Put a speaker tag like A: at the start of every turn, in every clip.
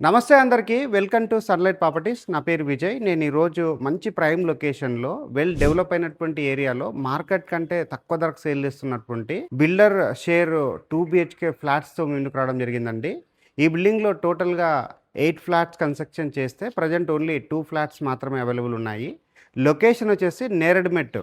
A: నమస్తే అందరికీ. Welcome to sunlight properties. నా పేరు విజయ్. నేను ఈరోజు మంచి ప్రైమ్ లొకేషన్‌లో వెల్ డెవలప్ అయినటువంటి ఏరియాలో మార్కెట్ కంటే తక్కువ ధరకు సేల్ చేస్తున్నటువంటి బిల్డర్ షేర్ 2 బీహెచ్‌కే ఫ్లాట్స్‌తో ముందుకు రావడం జరిగిందండి. ఈ బిల్డింగ్‌లో టోటల్‌గా 8 ఫ్లాట్స్ కన్‌స్ట్రక్షన్ చేస్తే ప్రెజెంట్ ఓన్లీ 2 ఫ్లాట్స్ మాత్రమే అవైలబుల్ ఉన్నాయి. లొకేషన్ వచ్చేసి నేరెడ్మెట్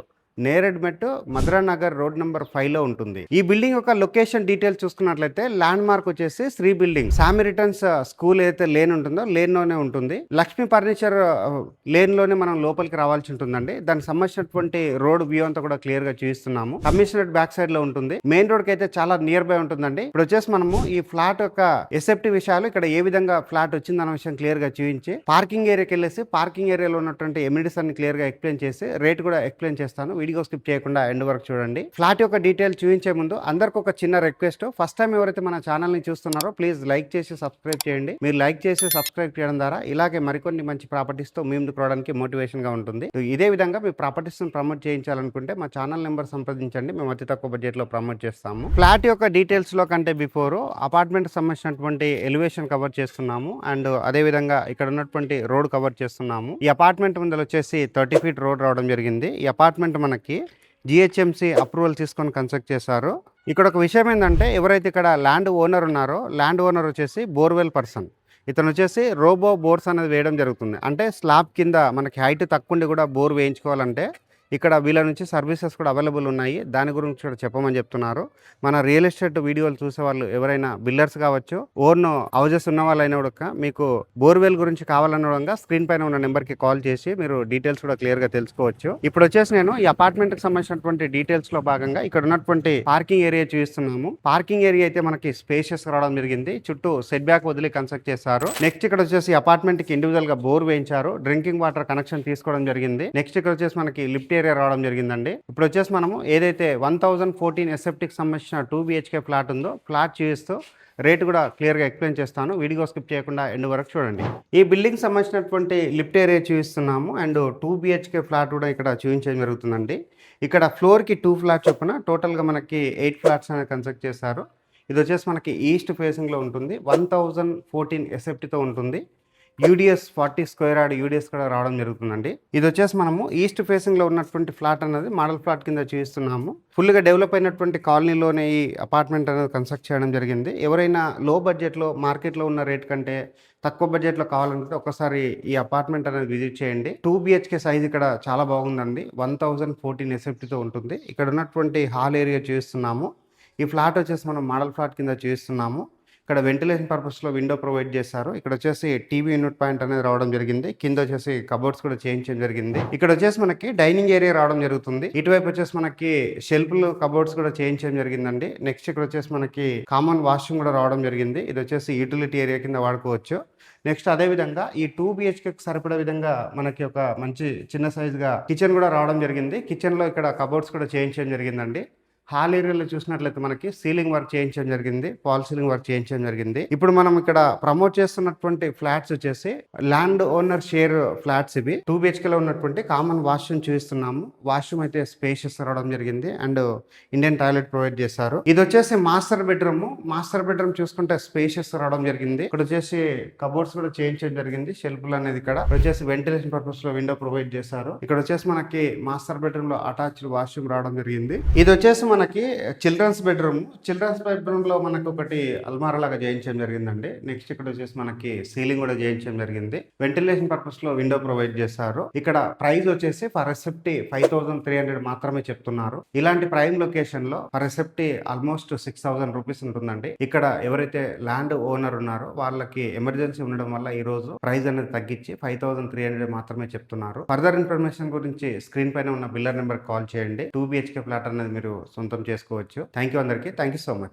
A: మధురానగర్ రోడ్ నెంబర్ 5లో ఉంటుంది. ఈ బిల్డింగ్ యొక్క లొకేషన్ డీటెయిల్స్ చూసుకున్నట్లయితే ల్యాండ్ మార్క్ వచ్చేసి శ్రీ బిల్డింగ్. సామిరిటన్స్ స్కూల్ ఏదైతే లేన్ ఉంటుందో లేన్ లోనే ఉంటుంది. లక్ష్మీ ఫర్నిచర్ లేన్ లోనే మనం లోపలికి రావాల్సి ఉంటుందండి. దానికి సంబంధించినటువంటి రోడ్ వ్యూ అంతా కూడా క్లియర్ గా చూపిస్తున్నాము. కమిషనరేట్ బ్యాక్ సైడ్ లో ఉంటుంది. మెయిన్ రోడ్ కి అయితే చాలా నియర్ బై ఉంటుందండి. ఇప్పుడు వచ్చేసి మనము ఈ ఫ్లాట్ యొక్క ఎసెప్టీ విషయాలు, ఇక్కడ ఏ విధంగా ఫ్లాట్ వచ్చిందన్న విషయం క్లియర్ గా చూపించి పార్కింగ్ ఏరియాకి వెళ్ళేసి పార్కింగ్ ఏరియాలో ఉన్నటువంటి ఎమ్యూనిటీస్ అన్ని క్లియర్ గా ఎక్స్ప్లెయిన్ చేసి రేట్ కూడా ఎక్స్ప్లెయిన్ చేస్తాను. వీడియో స్కిప్ చేయకుండా ఎండ్ వరకు చూడండి. ఫ్లాట్ యొక్క డీటెయిల్ చూపించే ముందు అందరికి ఒక చిన్న రిక్వెస్ట్. ఫస్ట్ టైం ఎవరైతే మన ఛానల్ ని చూస్తున్నారో ప్లీజ్ లైక్ చేసి సబ్స్క్రైబ్ చేయండి. మీరు లైక్ చేసి సబ్స్క్రైబ్ చేయడం ద్వారా ఇలాగే మరికొన్ని మంచి ప్రాపర్టీస్ తో మీ ముందుకు రావడానికి మోటివేషన్ గా ఉంటుంది. ఇదే విధంగా మీ ప్రాపర్టీస్ ని ప్రమోట్ చేయించాలనుకుంటే మా ఛానల్ నెంబర్ సంప్రదించండి. మేము అతి తక్కువ బడ్జెట్ లో ప్రమోట్ చేస్తాము. ఫ్లాట్ యొక్క డీటెయిల్స్ లో కంటే బిఫోర్ అపార్ట్మెంట్ సంబంధించినటువంటి ఎలివేషన్ కవర్ చేస్తున్నాము. అండ్ అదే విధంగా ఇక్కడ ఉన్నటువంటి రోడ్ కవర్ చేస్తున్నాము. ఈ అపార్ట్మెంట్ ముందర వచ్చేసి 30 ఫీట్ రోడ్ రావడం జరిగింది. ఈ అపార్ట్మెంట్ మనకి జిహెచ్ఎంసి అప్రూవల్ తీసుకొని కన్స్ట్రక్ట్ చేశారు. ఇక్కడ ఒక విషయం ఏంటంటే, ఎవరైతే ఇక్కడ ల్యాండ్ ఓనర్ ఉన్నారో ల్యాండ్ ఓనర్ వచ్చేసి బోర్వెల్ పర్సన్. ఇతను వచ్చేసి రోబో బోర్స్ అనేది వేయడం జరుగుతుంది. అంటే స్లాబ్ కింద మనకి హైట్ తక్కువ ఉండి కూడా బోర్ వేయించుకోవాలంటే ఇక్కడ వీళ్ళ నుంచి సర్వీసెస్ కూడా అవైలబుల్ ఉన్నాయి. దాని గురించి కూడా చెప్పమని చెప్తున్నారు. మన రియల్ ఎస్టేట్ వీడియోలు చూసే వాళ్ళు ఎవరైనా బిల్డర్స్ కావచ్చు, ఓన్ హౌజెస్ ఉన్న వాళ్ళైనా కూడా మీకు బోర్వెల్ గురించి కావాలన్న స్క్రీన్ పైన ఉన్న నెంబర్కి కాల్ చేసి మీరు డీటెయిల్స్ కూడా క్లియర్గా తెలుసుకోవచ్చు. ఇప్పుడు వచ్చేసి నేను ఈ అపార్ట్మెంట్కి సంబంధించినటువంటి డీటెయిల్స్ లో భాగంగా ఇక్కడ ఉన్నటువంటి పార్కింగ్ ఏరియా చూపిస్తున్నాము. పార్కింగ్ ఏరియా అయితే మనకి స్పేషియస్ రావడం జరిగింది. చుట్టూ సెట్ బ్యాక్ వదిలి కన్స్ట్రక్ట్ చేశారు. నెక్స్ట్ ఇక్కడ వచ్చేసి అపార్ట్మెంట్ కి ఇండివిజువల్ గా బోర్ వేయించారు. డ్రింకింగ్ వాటర్ కనెక్షన్ తీసుకోవడం జరిగింది. నెక్స్ట్ ఇక్కడ వచ్చేసి మనకి లిఫ్ట్ ఏరియా రావడం జరిగిందండి. ఇప్పుడు వచ్చేసి మనము ఏదైతే 1014 ఎస్ఎఫ్టీకి సంబంధించిన 2 బీహెచ్కే ఫ్లాట్ ఉందో ఫ్లాట్ చూపిస్తూ రేట్ కూడా క్లియర్గా ఎక్స్ప్లెయిన్ చేస్తాను. వీడియో స్కిప్ చేయకుండా ఎండ్ వరకు చూడండి. ఈ బిల్డింగ్ సంబంధించినటువంటి లిఫ్ట్ ఏరియా చూపిస్తున్నాము. అండ్ 2 బీహెచ్కే ఫ్లాట్ కూడా ఇక్కడ చూపించడం జరుగుతుందండి. ఇక్కడ ఫ్లోర్కి 2 ఫ్లాట్స్ చొప్పున టోటల్గా మనకి 8 ఫ్లాట్స్ అనేది కన్స్ట్రక్ట్ చేశారు. ఇది వచ్చేసి మనకి ఈస్ట్ ఫేసింగ్లో ఉంటుంది. 1014 ఎస్ఎఫ్టీతో ఉంటుంది. యూడిఎస్ 40 స్క్వేర్ యార్డ్ యూడిఎస్ కూడా రావడం జరుగుతుందండి. ఇది వచ్చేసి మనము ఈస్ట్ ఫేసింగ్ లో ఉన్నటువంటి ఫ్లాట్ అనేది మోడల్ ఫ్లాట్ కింద చూపిస్తున్నాము. ఫుల్ గా డెవలప్ అయినటువంటి కాలనీలోనే ఈ అపార్ట్మెంట్ అనేది కన్స్ట్రక్ట్ చేయడం జరిగింది. ఎవరైనా లో బడ్జెట్ లో మార్కెట్ లో ఉన్న రేట్ కంటే తక్కువ బడ్జెట్ లో కావాలంటే ఒకసారి ఈ అపార్ట్మెంట్ అనేది విజిట్ చేయండి. 2 బిహెచ్కే సైజ్ ఇక్కడ చాలా బాగుందండి. 1014 ఎస్ఎఫ్టీతో ఉంటుంది. ఇక్కడ ఉన్నటువంటి హాల్ ఏరియా చూపిస్తున్నాము. ఈ ఫ్లాట్ వచ్చేసి మనం మోడల్ ఫ్లాట్ కింద చూపిస్తున్నాము. ఇక్కడ వెంటిలేషన్ పర్పస్లో విండో ప్రొవైడ్ చేశారు. ఇక్కడ వచ్చేసి టీవీ యూనిట్ పాయింట్ అనేది రావడం జరిగింది. కింద వచ్చేసి కబోర్డ్స్ కూడా చేంజ్ చేయడం జరిగింది. ఇక్కడ వచ్చేసి మనకి డైనింగ్ ఏరియా రావడం జరుగుతుంది. ఇటువైపు వచ్చేసి మనకి షెల్ఫ్లు కబోర్డ్స్ కూడా చేంజ్ చేయడం జరిగిందండి. నెక్స్ట్ ఇక్కడ వచ్చేసి మనకి కామన్ వాష్రూమ్ కూడా రావడం జరిగింది. ఇది వచ్చేసి యూటిలిటీ ఏరియా కింద వాడుకోవచ్చు. నెక్స్ట్ అదే విధంగా ఈ 2 బిహెచ్కేకి సరిపడే విధంగా మనకి ఒక మంచి చిన్న సైజుగా కిచెన్ కూడా రావడం జరిగింది. కిచెన్ లో ఇక్కడ కబోర్డ్స్ కూడా చేంజ్ చేయడం జరిగిందండి. హాల్ ఏరియాలో చూసినట్లయితే మనకి సీలింగ్ వర్క్ చేయించడం జరిగింది. ఫాల్ సీలింగ్ వర్క్ చేయించడం జరిగింది. ఇప్పుడు మనం ఇక్కడ ప్రమోట్ చేస్తున్నటువంటి ఫ్లాట్స్ వచ్చేసి ల్యాండ్ ఓనర్ షేర్ ఫ్లాట్స్. ఇవి 2 బిహెచ్కేలో ఉన్నటువంటి కామన్ వాష్రూమ్ చూపిస్తున్నాము. వాష్రూమ్ అయితే స్పేషియస్ రావడం జరిగింది. అండ్ ఇండియన్ టాయిలెట్ ప్రొవైడ్ చేశారు. ఇది వచ్చేసి మాస్టర్ బెడ్రూమ్. మాస్టర్ బెడ్రూమ్ చూసుకుంటే స్పేషియస్ రావడం జరిగింది. ఇక్కడ వచ్చేసి కబోర్డ్స్ కూడా చేంజ్ చేయడం జరిగింది. షెల్ఫ్లు అనేది ఇక్కడ వచ్చేసి వెంటిలేషన్ పర్పస్ లో విండో ప్రొవైడ్ చేశారు. ఇక్కడ వచ్చేసి మనకి మాస్టర్ బెడ్రూమ్ లో అటాచ్డ్ వాష్రూమ్ రావడం జరిగింది. ఇది వచ్చేసి మనకి చిల్డ్రన్స్ బెడ్రూమ్ లో మనకు ఒకటి అల్మారా లాగా చేయించడం జరిగిందండి. నెక్స్ట్ ఇక్కడ వచ్చేసి మనకి సీలింగ్ కూడా చేయించడం జరిగింది. వెంటిలేషన్ పర్పస్ లో విండో ప్రొవైడ్ చేశారు. ఇక్కడ ప్రైస్ వచ్చేసి ఫర్ ఎసెప్టీ 5300 మాత్రమే చెప్తున్నారు. ఇలాంటి ప్రైమ్ లొకేషన్ లో ఫర్ ఎసెప్టీ ఆల్మోస్ట్ 6000 రూపీస్ ఉంటుందండి. ఇక్కడ ఎవరైతే ల్యాండ్ ఓనర్ ఉన్నారో వాళ్ళకి ఎమర్జెన్సీ ఉండడం వల్ల ఈ రోజు ప్రైస్ అనేది తగ్గించి 5300 మాత్రమే చెప్తున్నారు. ఫర్దర్ ఇన్ఫర్మేషన్ గురించి స్క్రీన్ పైన ఉన్న బిల్లర్ నెంబర్ కాల్ చేయండి. 2 బిహెచ్కే ఫ్లాట్ అనేది మీరు సొంతం చేసుకోవచ్చు. థ్యాంక్ యూ అందరికీ. Thank you so much.